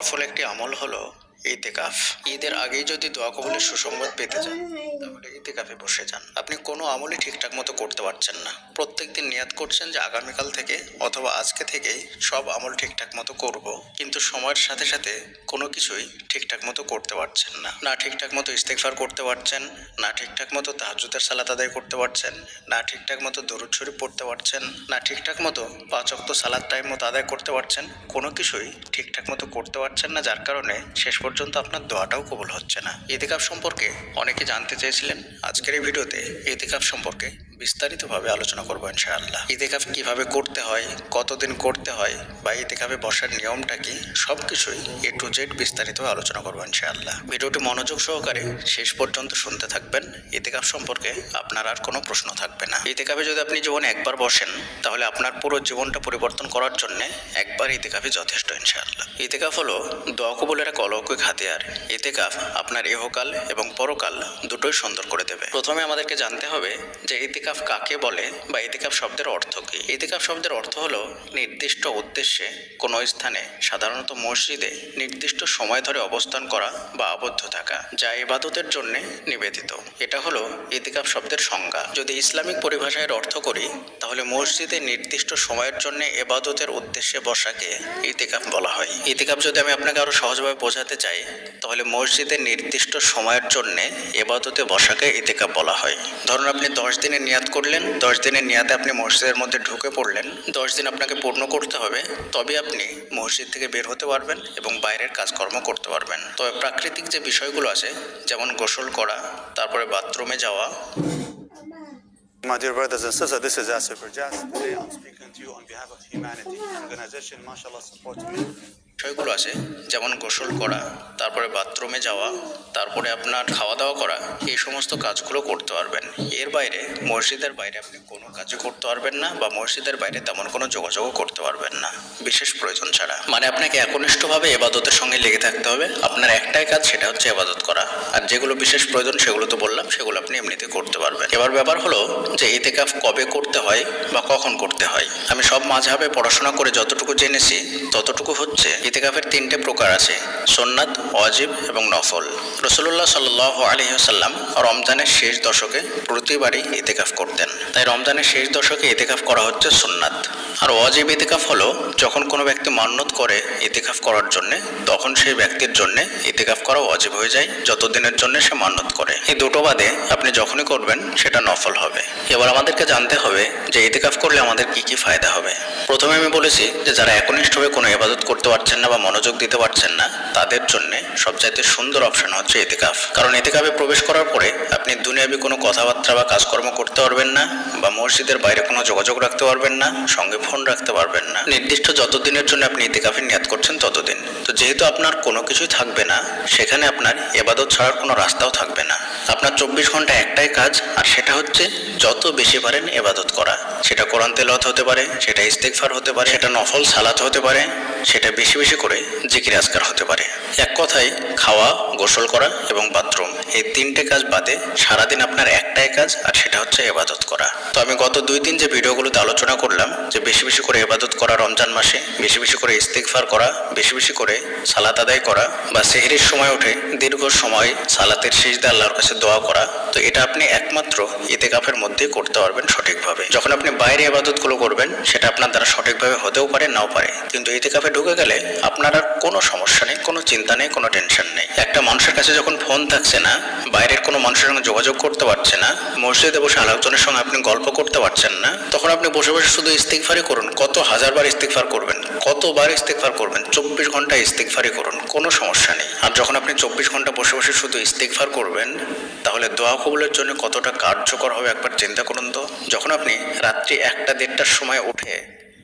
সফল একটি আমল হলো ইতিকাফ। ঈদের আগেই যদি দোয়া কবুলের সুসংবাদ পেতে চান তাহলে ইতিকাফে বসে যান। আপনি কোনো আমলই ঠিকঠাক মতো করতে পারছেন না। প্রত্যেকদিন নিয়াত করছেন যে আগামীকাল থেকে অথবা আজকে থেকেই সব আমল ঠিকঠাক মতো করব, কিন্তু সময়ের সাথে সাথে কোনো কিছুই ঠিকঠাক মতো করতে পারছেন না। না ঠিকঠাক মতো ইস্তেগফার করতে পারছেন, না ঠিকঠাক মতো তাহাজ্জুদের সালাত আদায় করতে পারছেন, না ঠিকঠাক মতো দরুদ শরীফ পড়তে পারছেন, না ঠিকঠাক মতো 5 ওয়াক্ত সালাত টাইম মতো আদায় করতে পারছেন। কোনো কিছুই ঠিকঠাক মতো করতে পারছেন না, যার কারণে শেষ পর্যন্ত আপনার দোয়াটাও কবুল হচ্ছে না। ইতিকাফ সম্পর্কে অনেকে জানতে চেয়েছিলেন। আজকের এই ভিডিওতে ইতিকাফ সম্পর্কে বিস্তারিতভাবে আলোচনা করবো ইনশাআল্লাহ। ইতিকাফ কিভাবে করতে হয়, কতদিন করতে হয়, বা ইতিকাফে বসার নিয়মটা কি, সবকিছুই A to Z বিস্তারিতভাবে আলোচনা করবো ইনশাআল্লাহ। ভিডিওটি মনোযোগ সহকারে শেষ পর্যন্ত শুনতে থাকবেন। ইতিকাফ সম্পর্কে আপনার আর কোনো প্রশ্ন থাকবে না। ইতিকাফে যদি আপনি জীবনে একবার বসেন তাহলে আপনার পুরো জীবনটা পরিবর্তন করার জন্য একবার ইতিকাফই যথেষ্ট ইনশাআল্লাহ। ইতিকাফ হলো দোয়া কবুলের এক অলৌকিক হাতিয়ার। ইতিকাফ আপনার ইহকাল এবং পরকাল দুটোই সুন্দর করে দেবে। প্রথমে আমাদেরকে জানতে হবে যে ইতিকাফ কাকে বলে বা ইতিকাফ শব্দের অর্থ কি। ইতিকাফ শব্দের অর্থ হলো নির্দিষ্ট উদ্দেশ্যে কোনো স্থানে, সাধারণত মসজিদে, নির্দিষ্ট সময় ধরে অবস্থান করা বা আবদ্ধ থাকা, যা ইবাদতের জন্য নিবেদিত। এটা হলো ইতিকাফ শব্দের সংজ্ঞা। যদি ইসলামিক পরিভাষায় অর্থ করি তাহলে মসজিদে নির্দিষ্ট সময়ের জন্য ইবাদতের উদ্দেশ্যে বসাকে ইতিকাফ বলা হয়। ইতিকাফ যদি আমি আপনাকে আরো সহজভাবে বোঝাতে চাই তাহলে মসজিদে নির্দিষ্ট সময়ের জন্য ইবাদতে বসাকে ইতিকাফ বলা হয়। ধরুন আপনি 10 দিনের নিয়াত করলেন, 10 দিনের নিয়াতে আপনি মসজিদের মধ্যে ঢুকে পড়লেন। 10 দিন আপনাকে পূর্ণ করতে হবে, তবে আপনি মসজিদ থেকে বের হতে পারবেন এবং বাইরের কাজকর্ম করতে পারবেন। তবে প্রাকৃতিক যে বিষয়গুলো আছে, যেমন গোসল করা, তারপরে বাথরুমে যাওয়া। My dear brothers and sisters, this is Asif Rajaz. Today I'm speaking to you on behalf of Humanity, an organization, mashallah, supports me. বিষয়গুলো আছে, যেমন গোসল করা, তারপরে বাথরুমে যাওয়া, তারপরে আপনার খাওয়া দাওয়া করা, এই সমস্ত কাজগুলো করতে পারবেন। এর বাইরে, মসজিদের বাইরে আপনি কোনো কাজই করতে পারবেন না, বা মসজিদের বাইরে তেমন কোনো যোগাযোগও করতে পারবেন না বিশেষ প্রয়োজন ছাড়া। মানে আপনাকে একনিষ্ঠভাবে ইবাদতের সঙ্গে লেগে থাকতে হবে। আপনার একটাই কাজ, সেটা হচ্ছে ইবাদত করা। আর যেগুলো বিশেষ প্রয়োজন সেগুলো তো বললাম, সেগুলো আপনি এমনিতে করতে পারবেন। এবার ব্যাপার হলো যে ইতিকাফ কবে করতে হয় বা কখন করতে হয়। আমি সব মাযহাবে পড়াশোনা করে যতটুকু জেনেছি ততটুকু হচ্ছে ইতিকাফের 3টে প্রকার আছে: সুন্নাত, ওয়াজিব এবং নফল। রাসূলুল্লাহ সাল্লাল্লাহু আলাইহি ওয়াসাল্লাম রমজানের শেষ দশকে প্রতিবারই ইতিকাফ করতেন। তাই রমজানের শেষ দশকে ইতিকাফ করা হচ্ছে সুন্নাত। আর ওয়াজিব ইতিকাফ হলো যখন কোনো ব্যক্তি মান্যত করে ইতিকাফ করার জন্য, তখন সেই ব্যক্তির জন্য ইতিকাফ করা ওয়াজিব হয়ে যায়, যতদিনের জন্য সে মান্যত করে। এই দুটো বাদে আপনি যখনই করবেন সেটা নফল হবে। এবার আমাদেরকে জানতে হবে যে ইতিকাফ করলে আমাদের কি কি ফায়দা হবে। প্রথমে আমি বলেছি যে যারা একনিষ্ঠভাবে কোনো ইবাদত করতে পারছেন না বা মনোযোগ দিতে পারছেন না, তাদের জন্য সবচাইতে সুন্দর অপশন হচ্ছে ইতিকাফ। কারণ ইতিকাফে প্রবেশ করার পরে আপনি দুনিয়াবি কোনো কথাবার্তা বা কাজকর্ম করতে পারবেন না, বা মসজিদের বাইরে কোনো যোগাযোগ রাখতে পারবেন না, সঙ্গে ফোন রাখতে পারবেন না। নির্দিষ্ট যতদিনের জন্য আপনি ইতিকাফের নিয়াত করছেন ততদিন। তো যেহেতু আপনার কোনো কিছুই থাকবে না, সেখানে আপনার ইবাদত ছাড়ার কোনো রাস্তাও থাকবে না। আপনার 24 ঘন্টা একটাই কাজ, আর সেটা হচ্ছে যত বেশি পারেন ইবাদত করা। সেটা কোরআন তেলাওয়াত হতে পারে, সেটা ইস্তেগফার হতে পারে, সেটা নফল সালাত হতে পারে, সেটা বেশি বেশি করে জিকির আজকার হতে পারে। এক কথায় খাওয়া, গোসল করা এবং বাথরুম, এই 3টে কাজ বাদে সারাদিন আপনার একটাই কাজ, আর সেটা হচ্ছে ইবাদত করা। তো আমি গত 2-3 যে ভিডিওগুলোতে আলোচনা করলাম যে বেশি বেশি করে ইবাদত করা রমজান মাসে, বেশি বেশি করে ইস্তেগফার করা, বেশি বেশি করে সালাত আদায় করা, বা সেহরির সময় উঠে দীর্ঘ সময় সালাতের সিজদা আল্লাহর কাছে দোয়া করা, তো এটা আপনি একমাত্র ইতিকাফের মধ্যেই করতে পারবেন সঠিকভাবে। যখন আপনি বাইরে ইবাদতগুলো করবেন সেটা আপনার দ্বারা সঠিকভাবে হতেও পারে, নাও পারে, কিন্তু ইতিকাফে ঢুকে গেলে আপনার আর কোনো সমস্যা নেই, কোনো চিন্তা নেই, কোনো টেনশন নেই। একটা মানুষের কাছে যখন ফোন থাকছে না, বাইরের কোনো মানুষের সঙ্গে যোগাযোগ করতে পারছে না, মসজিদে বসে আলোচনার সঙ্গে আপনি গল্প করতে পারছেন না, তখন আপনি বসে বসে শুধু ইস্তিগফারই করুন। কত হাজারবার ইস্তিগফার করবেন, কতবার ইস্তিগফার করবেন, 24 ঘন্টা ইস্তিগফারই করুন, কোনো সমস্যা নেই। আর যখন আপনি 24 ঘন্টা বসে বসে শুধু ইস্তিগফার করবেন, তাহলে দোয়া কবুলের জন্য কতটা কার্যকর হবে একবার চিন্তা করুন তো। যখন আপনি রাত্রি 1টা-1:30টার সময় উঠে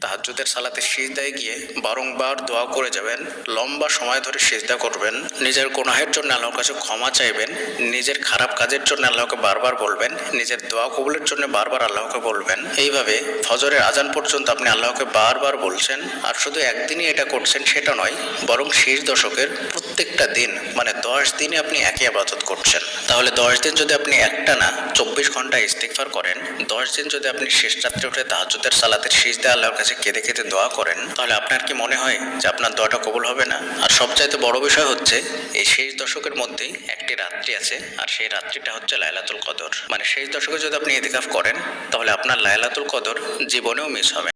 তাহাজ্জুদের সালাতে সিজদায় গিয়ে বারংবার দোয়া করে যাবেন, লম্বা সময় ধরে সিজদা করবেন, নিজের গুনাহের জন্য আল্লাহর কাছে ক্ষমা চাইবেন, নিজের খারাপ কাজের জন্য আল্লাহকে বারবার বলবেন, নিজের দোয়া কবুলের জন্য বারবার আল্লাহকে বলবেন। এইভাবে ফজরের আজান পর্যন্ত আপনি আল্লাহকে বারবার বলছেন। আর শুধু একদিনই এটা করছেন সেটা নয়, বরং শেষ দশকের প্রত্যেকটা দিন, মানে 10 দিনে আপনি একই ইবাদত করছেন। তাহলে 10 দিন যদি আপনি একটানা 24 ঘন্টা ইস্তিগফার করেন, 10 দিন যদি আপনি শেষ রাত্রে উঠে তাহাজ্জুদের সালাতের সিজদা আল্লাহর কাছে কাছে কেঁদে কেঁদে দোয়া করেন, তাহলে আপনার কি মনে হয় যে আপনার দোয়াটা কবুল হবে না? আর সবচাইতে বড় বিষয় হচ্ছে এই শেষ দশকের মধ্যেই একটি রাত্রি আছে, আর সেই রাত্রিটা হচ্ছে লাইলাতুল কদর। মানে শেষ দশকে যদি আপনি ইতিকাফ করেন তাহলে আপনার লাইলাতুল কদর জীবনেও মিস হবে।